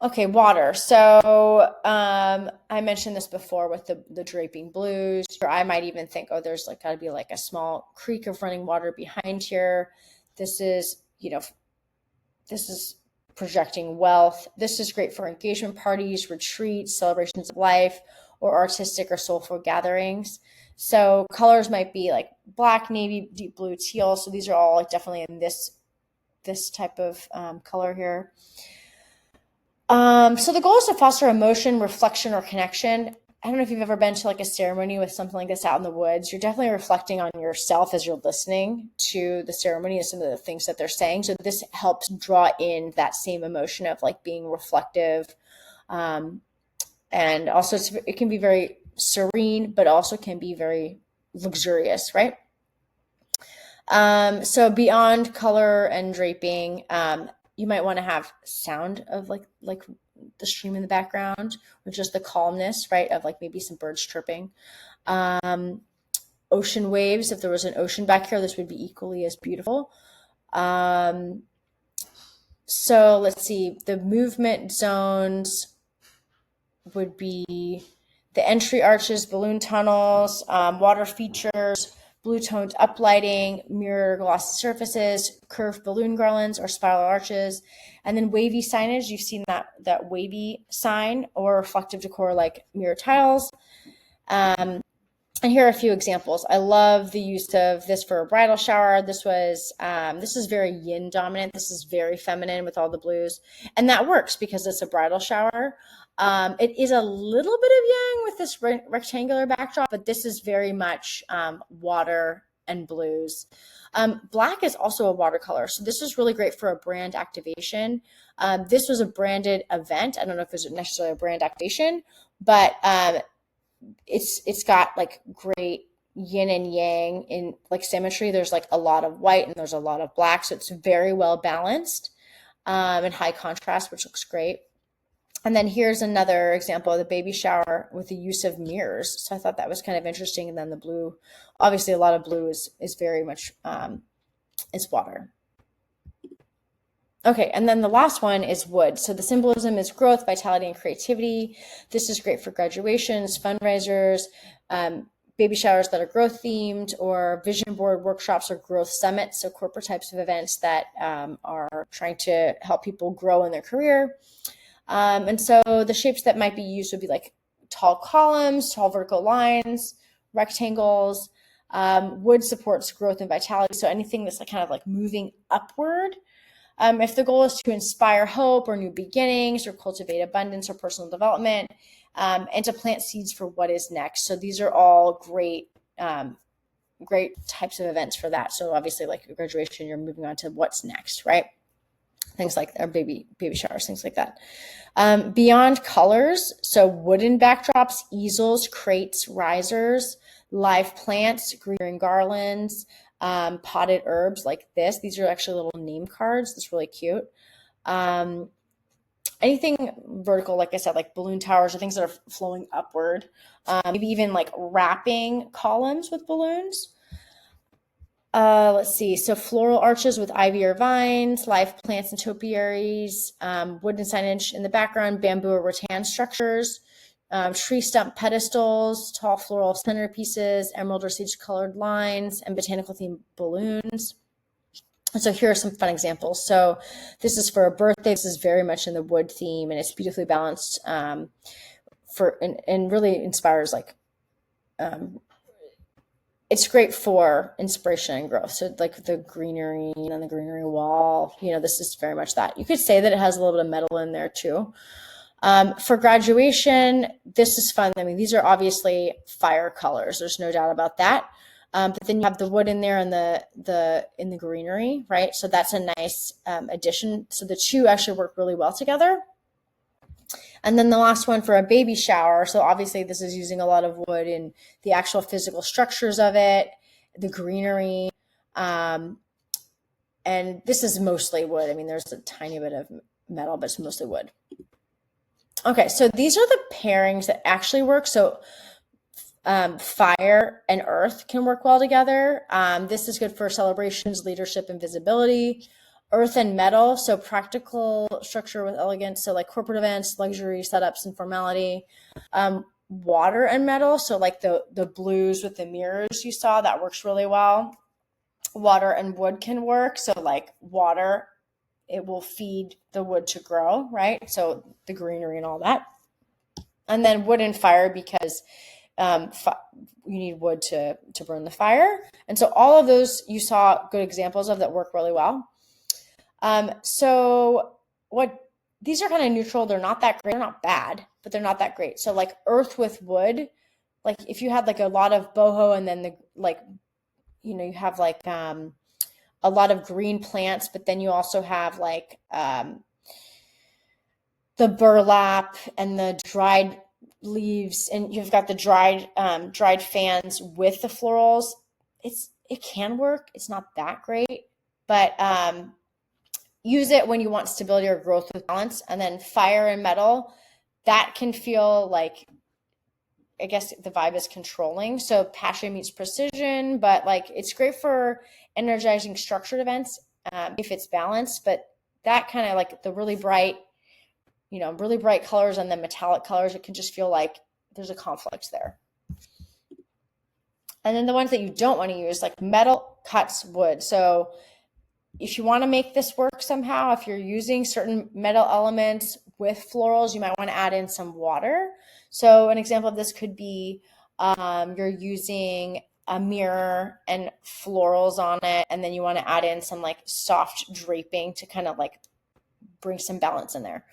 Okay, water. So I mentioned this before with the draping blues. Or I might even think, oh, there's like got to be like a small creek of running water behind here. This is, this is projecting wealth. This is great for engagement parties, retreats, celebrations of life, or artistic or soulful gatherings. So colors might be like black, navy, deep blue, teal. So these are all like definitely in this type of color here. So the goal is to foster emotion, reflection, or connection. I don't know if you've ever been to like a ceremony with something like this out in the woods. You're definitely reflecting on yourself as you're listening to the ceremony and some of the things that they're saying. So this helps draw in that same emotion of like being reflective. And also it can be very serene, but also can be very luxurious, right? So beyond color and draping, you might want to have sound of like the stream in the background, or just the calmness, right, of like maybe some birds chirping. Ocean waves. If there was an ocean back here, this would be equally as beautiful. So let's see. The movement zones would be the entry arches, balloon tunnels, water features, blue toned uplighting, mirror glossy surfaces, curved balloon garlands or spiral arches, and then wavy signage. You've seen that wavy sign, or reflective decor like mirror tiles. And here are a few examples. I love the use of this for a bridal shower. This is very yin dominant. This is very feminine with all the blues. And that works because it's a bridal shower. It is a little bit of yang with this rectangular backdrop, but this is very much water and blues. Black is also a watercolor. So this is really great for a brand activation. This was a branded event. I don't know if it was necessarily a brand activation, but it's got like great yin and yang in like symmetry. There's like a lot of white and there's a lot of black. So it's very well balanced and high contrast, which looks great. And then here's another example of the baby shower with the use of mirrors. So I thought that was kind of interesting. And then the blue, obviously a lot of blue is very much, is water. Okay, and then the last one is wood. So the symbolism is growth, vitality, and creativity. This is great for graduations, fundraisers, baby showers that are growth themed, or vision board workshops or growth summits. So corporate types of events that are trying to help people grow in their career. And so the shapes that might be used would be like tall columns, tall vertical lines, rectangles. Wood supports growth and vitality. So anything that's like kind of like moving upward. If the goal is to inspire hope or new beginnings or cultivate abundance or personal development, and to plant seeds for what is next. So these are all great types of events for that. So obviously like your graduation, you're moving on to what's next, right? Things like our baby showers, things like that. Beyond colors, so wooden backdrops, easels, crates, risers, live plants, green garlands, potted herbs like this. These are actually little name cards. That's really cute. Anything vertical, like I said, like balloon towers or things that are flowing upward. Maybe even like wrapping columns with balloons. Let's see. So floral arches with ivy or vines, live plants and topiaries, wooden signage in the background, bamboo or rattan structures, tree stump pedestals, tall floral centerpieces, emerald or sage colored lines, and botanical themed balloons. And so here are some fun examples. So this is for a birthday. This is very much in the wood theme, and it's beautifully balanced and really inspires like, it's great for inspiration and growth. So like the greenery and the greenery wall, this is very much that. You could say that it has a little bit of metal in there too. For graduation, this is fun. I mean, these are obviously fire colors. There's no doubt about that. But then you have the wood in there and in the greenery, right? So that's a nice addition. So the two actually work really well together. And then the last one for a baby shower. So obviously this is using a lot of wood in the actual physical structures of it. the greenery. And this is mostly wood. I mean, there's a tiny bit of metal, but it's mostly wood. Okay, so these are the pairings that actually work. So fire and earth can work well together. This is good for celebrations, leadership, and visibility. Earth and metal, so practical structure with elegance, so like corporate events, luxury setups, and formality. Water and metal, so like the blues with the mirrors you saw, that works really well. Water and wood can work, so like water, it will feed the wood to grow, right? So the greenery and all that. And then wood and fire, because you need wood to burn the fire. And so all of those you saw good examples of that work really well. So these are kind of neutral. They're not that great. They're not bad, but they're not that great. So like earth with wood, like if you had like a lot of boho and then you have like a lot of green plants, but then you also have like the burlap and the dried leaves, and you've got the dried fans with the florals. It can work. It's not that great, but use it when you want stability or growth with balance. And then fire and metal, that can feel like, I guess the vibe is controlling. So passion meets precision, but like it's great for energizing structured events if it's balanced. But that kind of like the really bright colors and then metallic colors, it can just feel like there's a conflict there. And then the ones that you don't want to use, like metal cuts wood. So if you want to make this work somehow, if you're using certain metal elements with florals, you might want to add in some water. So an example of this could be you're using a mirror and florals on it, and then you want to add in some like soft draping to kind of like bring some balance in there.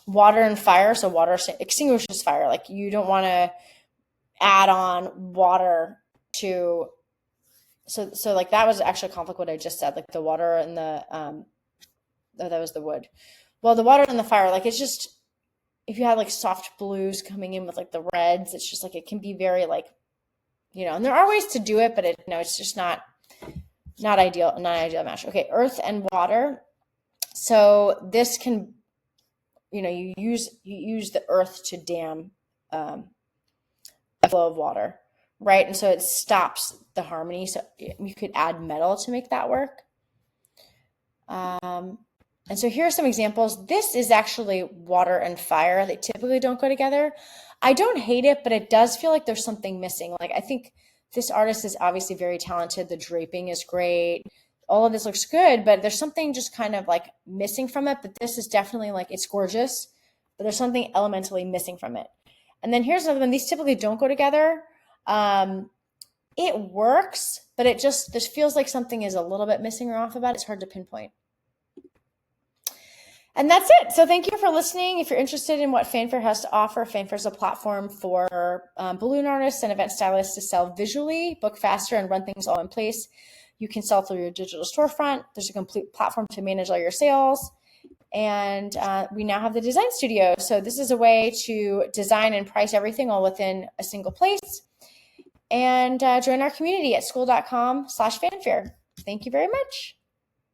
Water and fire, so water extinguishes fire. Like you don't want to add on water to, so like that was actually a conflict what I just said, like the water and that was the wood. Well, the water and the fire, like it's just, if you had like soft blues coming in with like the reds, it's just like it can be very like, and there are ways to do it, but it's just not ideal match. Okay, earth and water. So this can, you use the earth to dam the flow of water, right? And so it stops the harmony. So you could add metal to make that work. And so here are some examples. This is actually water and fire. They typically don't go together. I don't hate it, but it does feel like there's something missing. Like I think this artist is obviously very talented. The draping is great. All of this looks good, but there's something just kind of like missing from it. But this is definitely like, it's gorgeous, but there's something elementally missing from it. And then here's another one. These typically don't go together. It works, but it just feels like something is a little bit missing or off about it. It's hard to pinpoint. And that's it. So thank you for listening. If you're interested in what Fanfare has to offer, Fanfare is a platform for balloon artists and event stylists to sell visually, book faster, and run things all in place. You can sell through your digital storefront. There's a complete platform to manage all your sales. And we now have the design studio. So this is a way to design and price everything all within a single place. And join our community at school.com/fanfare. Thank you very much.